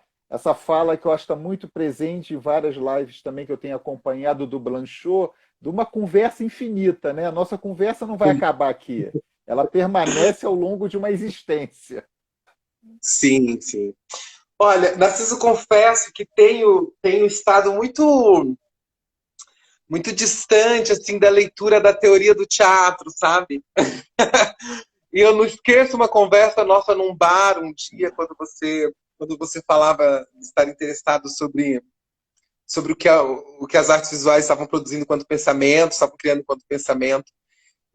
fala que eu acho que está muito presente em várias lives também que eu tenho acompanhado do Blanchot, de uma conversa infinita, né? A nossa conversa não vai acabar aqui. Ela permanece ao longo de uma existência. Sim, sim. Olha, Narciso, confesso que tenho estado muito distante assim da leitura da teoria do teatro, sabe? E eu não esqueço uma conversa nossa num bar um dia, quando você falava de estar interessado sobre o que as artes visuais estavam produzindo quanto pensamento, estavam criando quanto pensamento.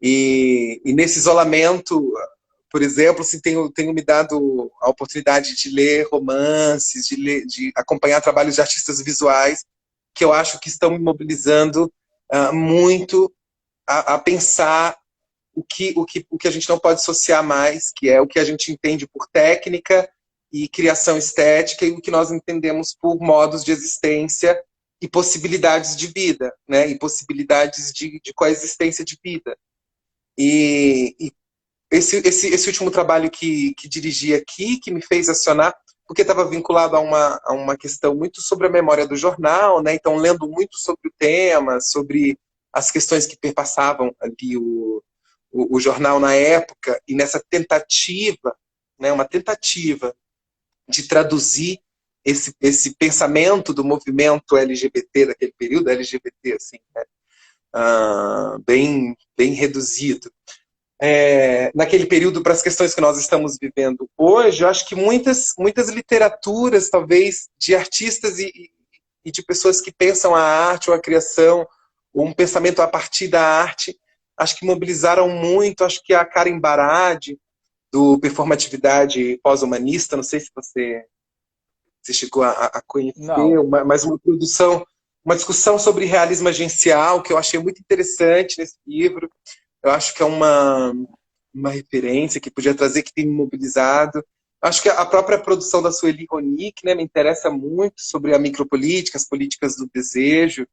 E nesse isolamento, por exemplo, assim, tenho me dado a oportunidade de ler romances, de acompanhar trabalhos de artistas visuais, que eu acho que estão me mobilizando muito a pensar o que a gente não pode associar mais, que é o que a gente entende por técnica e criação estética, e o que nós entendemos por modos de existência e possibilidades de vida, né? E possibilidades de coexistência de vida. E esse último trabalho que dirigi aqui, que me fez acionar, porque estava vinculado a uma questão muito sobre a memória do jornal, né? Então, lendo muito sobre o tema, sobre as questões que perpassavam ali o jornal na época, e nessa tentativa, né, uma tentativa de traduzir esse pensamento do movimento LGBT daquele período, LGBT, assim, né, bem reduzido. Naquele período, para as questões que nós estamos vivendo hoje, eu acho que muitas literaturas, talvez, de artistas e de pessoas que pensam a arte ou a criação, ou um pensamento a partir da arte, acho que mobilizaram muito. Acho que a Karen Barad, do Performatividade Pós-Humanista, não sei se você chegou a conhecer, Não. mas uma discussão sobre realismo agencial, que eu achei muito interessante nesse livro. Eu acho que é uma referência que podia trazer, que tem me mobilizado. Acho que a própria produção da Sueli Ronick, né, me interessa muito sobre a micropolítica, as políticas do desejo.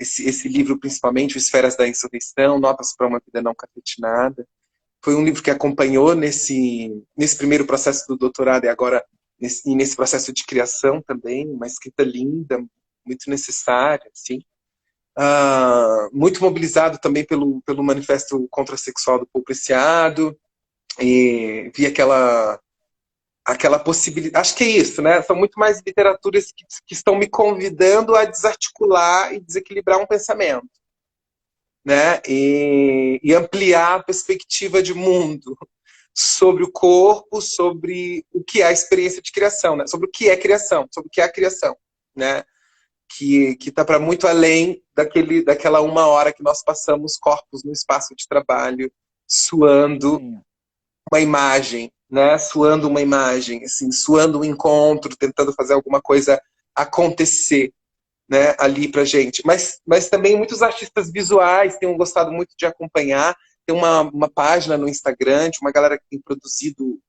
Esse livro, principalmente, o Esferas da Insurreição, Notas para uma Vida Não Cafetinada. Foi um livro que acompanhou nesse primeiro processo do doutorado e agora nesse processo de criação também, uma escrita linda, muito necessária, assim. Muito mobilizado também pelo Manifesto Contrasexual do Paul Preciado, e vi aquela possibilidade. Acho que é isso, né? São muito mais literaturas que estão me convidando a desarticular e desequilibrar um pensamento, né? E ampliar a perspectiva de mundo sobre o corpo, sobre o que é a experiência de criação, né? Sobre o que é criação, sobre o que é a criação, né? Que está para muito além daquela uma hora que nós passamos corpos no espaço de trabalho, suando Sim. uma imagem, né? Suando uma imagem, assim, suando um encontro, tentando fazer alguma coisa acontecer, né, ali pra gente. Mas também muitos artistas visuais tenho gostado muito de acompanhar. Tem uma página no Instagram de uma galera que tem produzido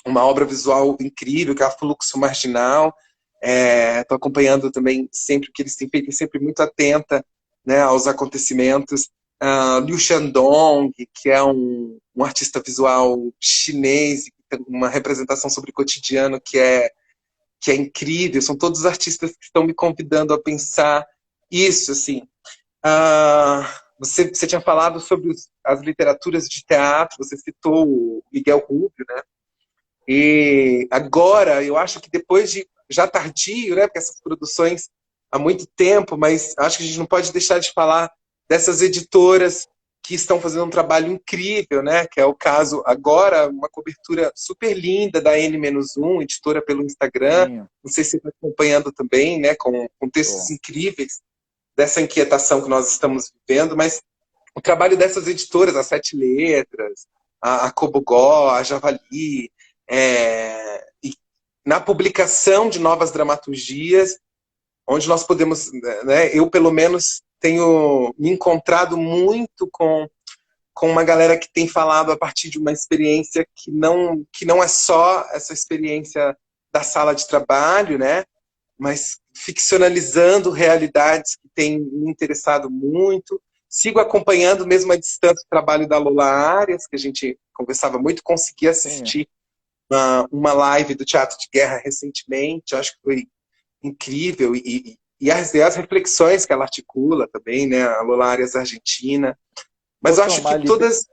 uma obra visual incrível, que é a Fluxo Marginal. Estou acompanhando também sempre o que eles têm feito, e sempre muito atenta, né, aos acontecimentos. Liu Shandong, que é um artista visual chinês, que tem uma representação sobre o cotidiano que é incrível. São todos artistas que estão me convidando a pensar isso, assim. Você tinha falado sobre as literaturas de teatro, você citou o Miguel Rubio, né? E agora, eu acho que depois de, já tardio, né, porque essas produções há muito tempo, mas acho que a gente não pode deixar de falar dessas editoras que estão fazendo um trabalho incrível, né? Que é o caso agora, uma cobertura super linda da N-1, editora pelo Instagram. Sim. Não sei se você está acompanhando também, né? Com textos Tô. incríveis dessa inquietação que nós estamos vivendo, mas o trabalho dessas editoras, a Sete Letras, a Cobogó, a Javali, e na publicação de novas dramaturgias, onde nós podemos, né, eu pelo menos tenho me encontrado muito com uma galera que tem falado a partir de uma experiência que não é só essa experiência da sala de trabalho, né, mas ficcionalizando realidades que têm me interessado muito. Sigo acompanhando mesmo à distância o trabalho da Lola Arias, que a gente conversava muito, consegui Sim. assistir uma live do Teatro de Guerra recentemente. Eu acho que foi incrível, e as reflexões que ela articula também, né? A Lola Arias argentina. Vou Mas eu acho que tomar, todas...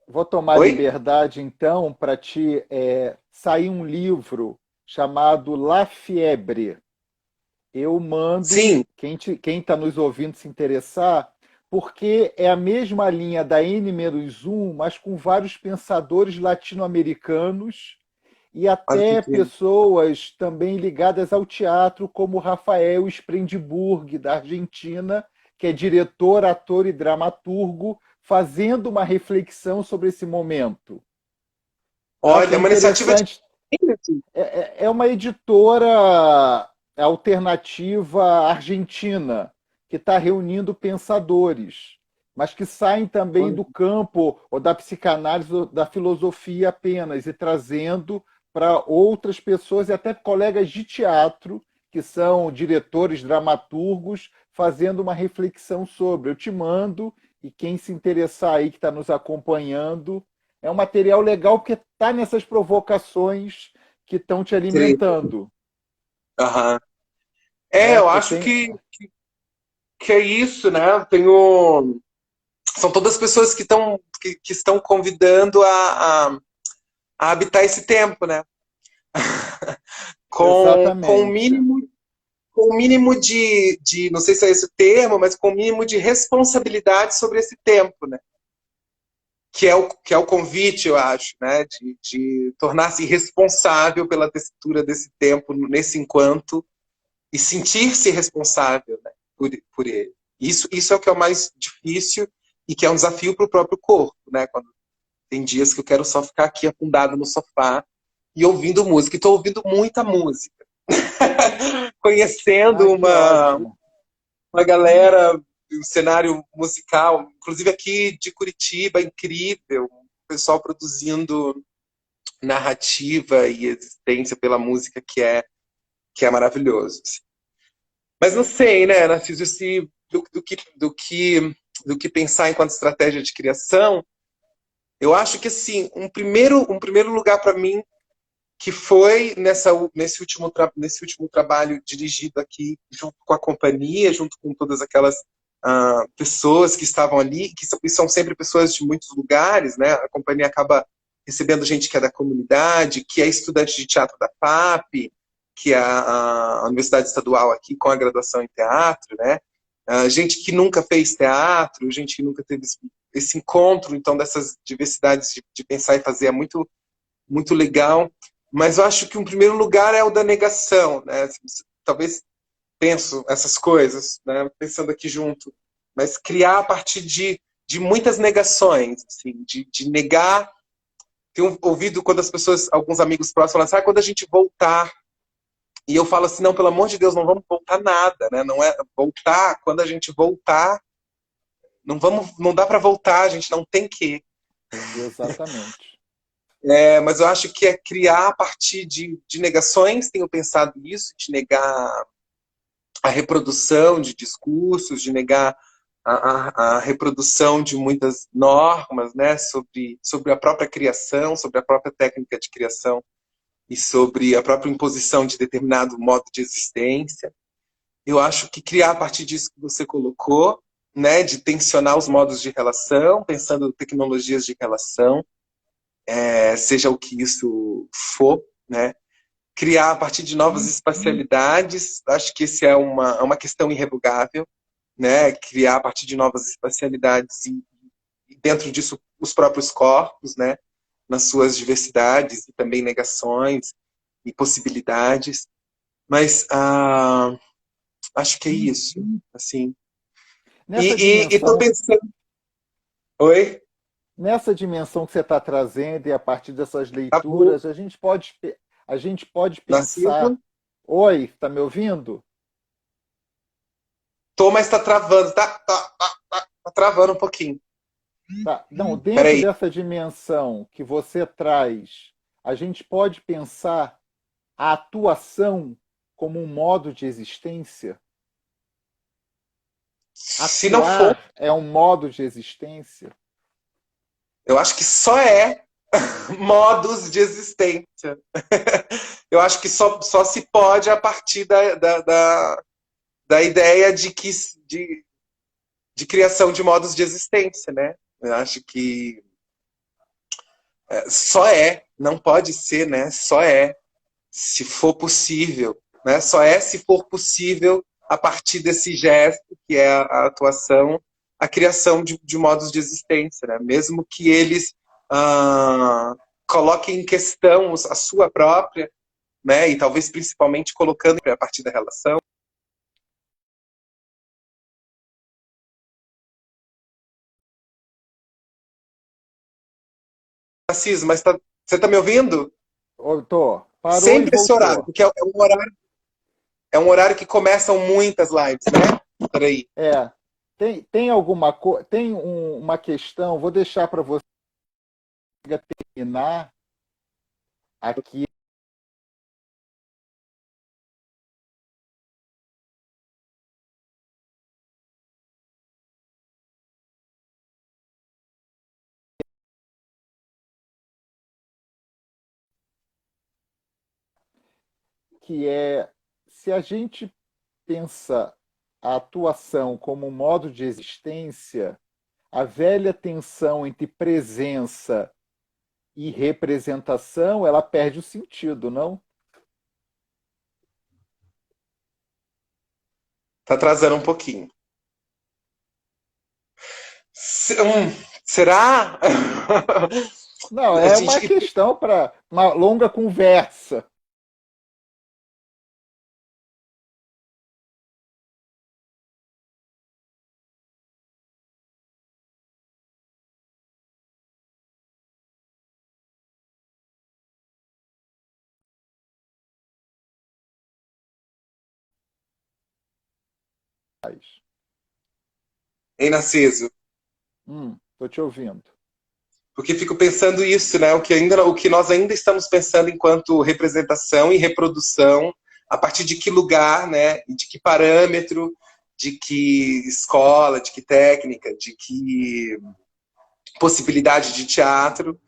Vou tomar Oi? liberdade, então, para te sair um livro chamado La Fiebre. Eu mando, Sim, quem está nos ouvindo se interessar, porque é a mesma linha da N-1, mas com vários pensadores latino-americanos e olha que até incrível. pessoas também ligadas ao teatro, como Rafael Sprendburg, da Argentina, que é diretor, ator e dramaturgo, fazendo uma reflexão sobre esse momento. Acho Olha, é uma iniciativa de... interessante. É uma editora alternativa argentina, que está reunindo pensadores, mas que saem também do campo ou da psicanálise ou da filosofia apenas e trazendo para outras pessoas e até colegas de teatro, que são diretores, dramaturgos, fazendo uma reflexão sobre. Eu te mando, e quem se interessar aí que está nos acompanhando, é um material legal porque está nessas provocações que estão te Sim. alimentando. Aham. Né? Eu Eu acho tenho, que é isso, né? São todas pessoas que estão convidando a habitar esse tempo, né? Com o exatamente. mínimo, com o mínimo não sei se é esse o termo, mas com o mínimo de responsabilidade sobre esse tempo, né? Que é o convite, eu acho, né? De tornar-se responsável pela textura desse tempo nesse enquanto e sentir-se responsável, né, por ele. Isso é o que é o mais difícil e que é um desafio para o próprio corpo, né? Quando tem dias que eu quero só ficar aqui afundado no sofá e ouvindo música. E estou ouvindo muita música. Ah, Conhecendo que ótimo. uma galera, um cenário musical, inclusive aqui de Curitiba, incrível. O pessoal produzindo narrativa e existência pela música que é maravilhoso. Mas não sei, né, Narciso, se, do que pensar enquanto estratégia de criação, eu acho que assim, um primeiro lugar para mim que foi nesse último trabalho dirigido aqui junto com a companhia, junto com todas aquelas pessoas que estavam ali, que são sempre pessoas de muitos lugares, né? A companhia acaba recebendo gente que é da comunidade, que é estudante de teatro da FAP, que é a Universidade Estadual aqui com a graduação em teatro, né? Gente que nunca fez teatro, gente que nunca teve esse encontro, então, dessas diversidades de pensar e fazer é muito, muito legal. Mas eu acho que um primeiro lugar é o da negação, né? Talvez penso essas coisas, né? Pensando aqui junto, mas criar a partir de muitas negações, assim, de negar. Tenho ouvido quando as pessoas, alguns amigos próximos falam assim, quando a gente voltar, e eu falo assim, não, pelo amor de Deus, não vamos voltar nada, né? Não é voltar, quando a gente voltar, não dá para voltar, a gente não tem que. Exatamente. Mas eu acho que é criar a partir de negações, tenho pensado isso, de negar a reprodução de discursos, de negar a reprodução de muitas normas, né, sobre a própria criação, sobre a própria técnica de criação e sobre a própria imposição de determinado modo de existência. Eu acho que criar a partir disso que você colocou, né, de tensionar os modos de relação, pensando em tecnologias de relação, seja o que isso for, né, criar a partir de novas espacialidades, acho que esse é uma questão irrevogável, né? Criar a partir de novas espacialidades e dentro disso os próprios corpos, né? Nas suas diversidades e também negações e possibilidades. Mas acho que é isso, assim. Nessa E tô dimensão, pensando... Oi? nessa dimensão que você está trazendo e a partir dessas Tá bom. leituras, a gente pode pensar. Narciso? Oi, está me ouvindo? Tô, mas tá travando. Tá travando um pouquinho. Tá. Não, dentro Peraí. dessa dimensão que você traz, a gente pode pensar a atuação como um modo de existência? Se não for, Atuar é um modo de existência? eu acho que só é modos de existência. Eu acho que só se pode a partir da ideia de, de criação de modos de existência, né? Eu acho que só não pode ser, né? Só se for possível, né? Só se for possível a partir desse gesto que é a atuação, a criação de modos de existência, né? Mesmo que eles coloquem em questão a sua própria, né? E talvez principalmente colocando a partir da relação. Narciso, mas você está me ouvindo? Tô. Parou e Sempre esse horário, voltou. porque é um horário. É um horário que começam muitas lives, né? Peraí. É. Tem alguma coisa, uma questão, vou deixar para você terminar aqui, que é se a gente pensa a atuação como um modo de existência, a velha tensão entre presença e representação, ela perde o sentido, não? Tá atrasando um pouquinho. Será? Não, A é uma gente, questão para uma longa conversa. hein, Narciso? Tô te ouvindo. Porque fico pensando isso, né? O que nós ainda estamos pensando enquanto representação e reprodução, a partir de que lugar, né? De que parâmetro, de que escola, de que técnica, de que possibilidade de teatro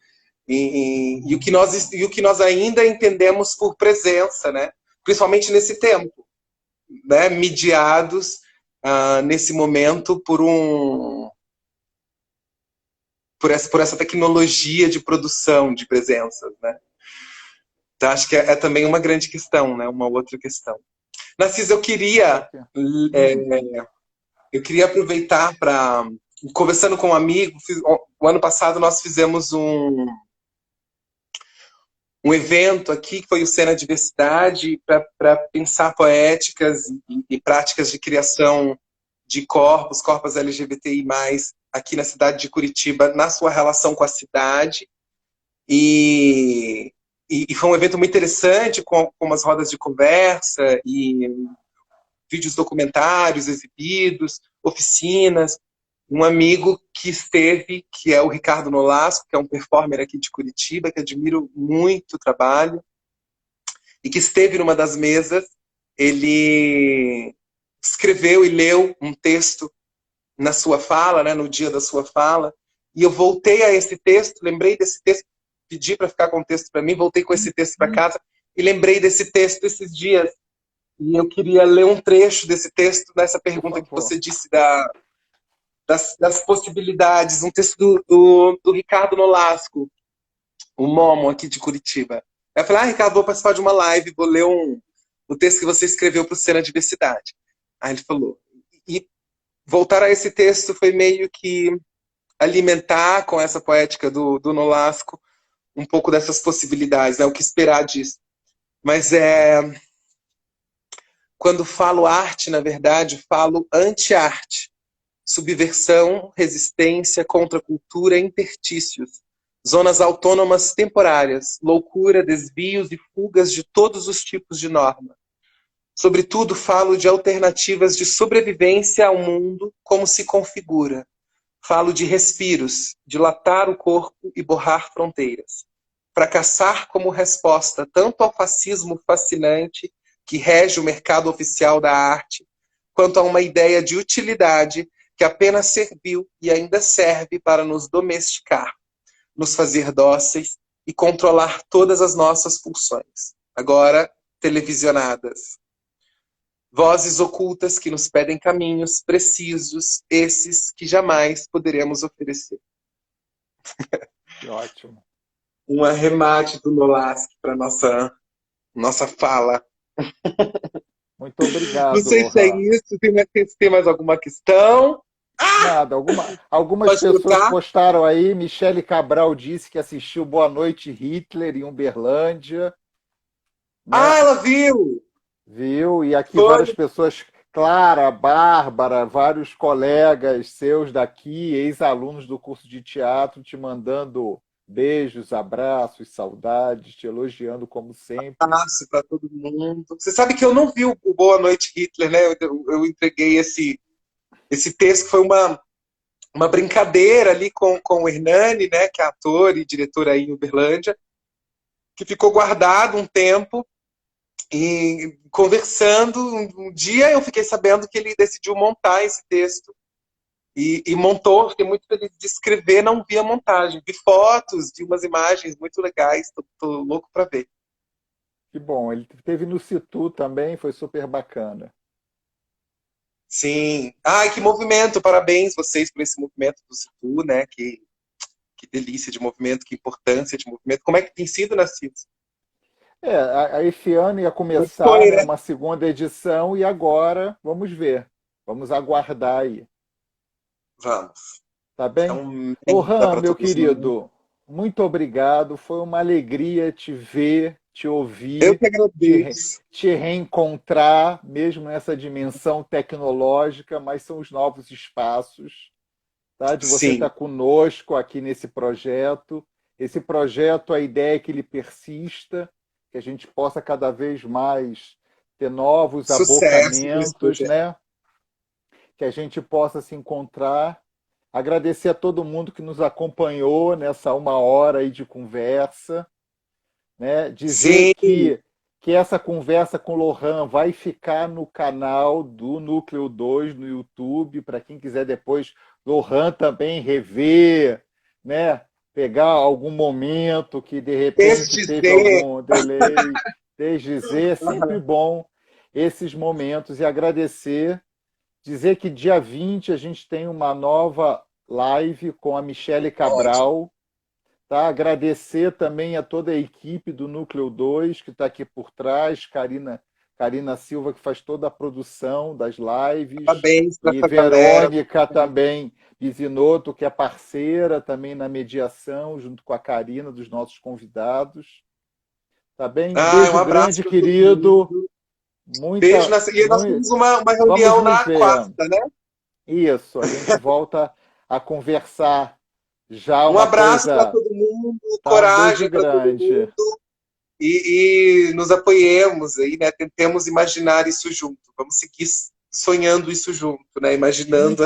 e o que nós ainda entendemos por presença, né? Principalmente nesse tempo, né? Mediados nesse momento por essa tecnologia de produção de presenças, né? Então, acho que é também uma grande questão, né? Uma outra questão. Narciso, Ok. Hum, eu queria aproveitar para conversando com um amigo. O ano passado nós fizemos um evento aqui que foi o Cena Diversidade para pensar poéticas e práticas de criação de corpos LGBTI+, aqui na cidade de Curitiba, na sua relação com a cidade. E, e foi um evento muito interessante, com umas rodas de conversa e vídeos documentários exibidos, oficinas. Um amigo que esteve, que é o Ricardo Nolasco, que é um performer aqui de Curitiba, que admiro muito o trabalho, e que esteve numa das mesas, ele escreveu e leu um texto na sua fala, né, no dia da sua fala, e eu voltei a esse texto, lembrei desse texto, pedi para ficar com o texto para mim, voltei com esse texto para casa e lembrei desse texto esses dias. E eu queria ler um trecho desse texto nessa por pergunta que favor. você disse das possibilidades, um texto do Ricardo Nolasco, o Momo aqui de Curitiba. Eu falei, Ricardo, vou participar de uma live, vou ler o texto que você escreveu para o Cena Diversidade. Aí ele falou. E voltar a esse texto foi meio que alimentar com essa poética do Nolasco um pouco dessas possibilidades, né? O que esperar disso. Mas quando falo arte, na verdade, falo anti-arte. Subversão, resistência, contracultura, interstícios. Zonas autônomas temporárias, loucura, desvios e fugas de todos os tipos de norma. Sobretudo, falo de alternativas de sobrevivência ao mundo como se configura. Falo de respiros, dilatar o corpo e borrar fronteiras. Fracassar como resposta tanto ao fascismo fascinante que rege o mercado oficial da arte, quanto a uma ideia de utilidade que apenas serviu e ainda serve para nos domesticar, nos fazer dóceis e controlar todas as nossas pulsões, agora televisionadas. Vozes ocultas que nos pedem caminhos precisos, esses que jamais poderemos oferecer. Que ótimo. Um arremate do Nolasco para nossa fala. Muito Não obrigado, sei se é Lohan. isso, se tem mais alguma questão. Nada, algumas Pode pessoas trocar. postaram aí. Michele Cabral disse que assistiu Boa Noite Hitler em Uberlândia, né? Ela viu! Viu? E aqui Foi. várias pessoas, Clara, Bárbara, vários colegas seus daqui, ex-alunos do curso de teatro, te mandando Beijos, abraços, saudades, te elogiando como sempre. Abraço para todo mundo. Você sabe que eu não vi o Boa Noite Hitler, né? Eu entreguei esse texto, que foi uma brincadeira ali com o Hernani, né? Que é ator e diretor aí em Uberlândia, que ficou guardado um tempo. E conversando, um dia eu fiquei sabendo que ele decidiu montar esse texto. E montou, fiquei muito feliz de escrever, não vi a montagem. Vi fotos, vi umas imagens muito legais, tô louco para ver. Que bom, ele teve no Situ também, foi super bacana. Sim. Ai, que movimento! Parabéns vocês por esse movimento do Situ, né? Que delícia de movimento, que importância de movimento. Como é que tem sido, Narciso? Esse ano ia Como começar, foi, né, né? uma segunda edição e agora vamos ver, vamos aguardar aí, Vamos. tá É bem? um merda Lohan, para meu todos nós. querido, muito obrigado, foi uma alegria te ver, te Eu ouvir, que te, agradeço. te reencontrar, mesmo nessa dimensão tecnológica, mas são os novos espaços, tá? De você estar Sim. conosco aqui nesse projeto. Esse projeto, a ideia é que ele persista, que a gente possa cada vez mais ter novos Sucesso com esse abocamentos, projeto. né? Que a gente possa se encontrar. Agradecer a todo mundo que nos acompanhou nessa uma hora aí de conversa, né? Dizer Sim. que essa conversa com o Lohan vai ficar no canal do Núcleo 2 no YouTube, para quem quiser depois, Lohan também rever, né? Pegar algum momento que de repente Desde teve Z. algum delay, desdizer, é sempre bom esses momentos e agradecer. Dizer que dia 20 a gente tem uma nova live com a Michele Ótimo. Cabral, tá? Agradecer também a toda a equipe do Núcleo 2 que está aqui por trás, Karina Silva, que faz toda a produção das lives, Parabéns para e essa galera. Verônica também Bizinoto, que é parceira também na mediação, junto com a Karina, dos nossos convidados. Tá bem? Um Ah, um beijo abraço grande, para todo querido. mundo. Beijo. Muita, E nós temos uma vamos reunião nos na ver. quarta, né? Isso, a gente volta a conversar já Um uma abraço para coisa, todo mundo, tá? Um beijo coragem para todo grande. mundo e nos apoiemos aí, né? Tentemos imaginar isso junto. Vamos seguir sonhando isso junto, né? Imaginando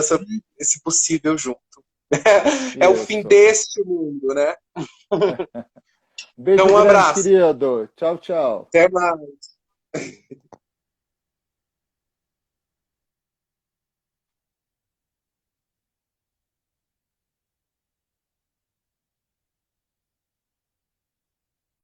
esse possível junto. É o fim Isso. deste mundo, né? Beijo Então, um grande, abraço. querido. Tchau, tchau. Até mais.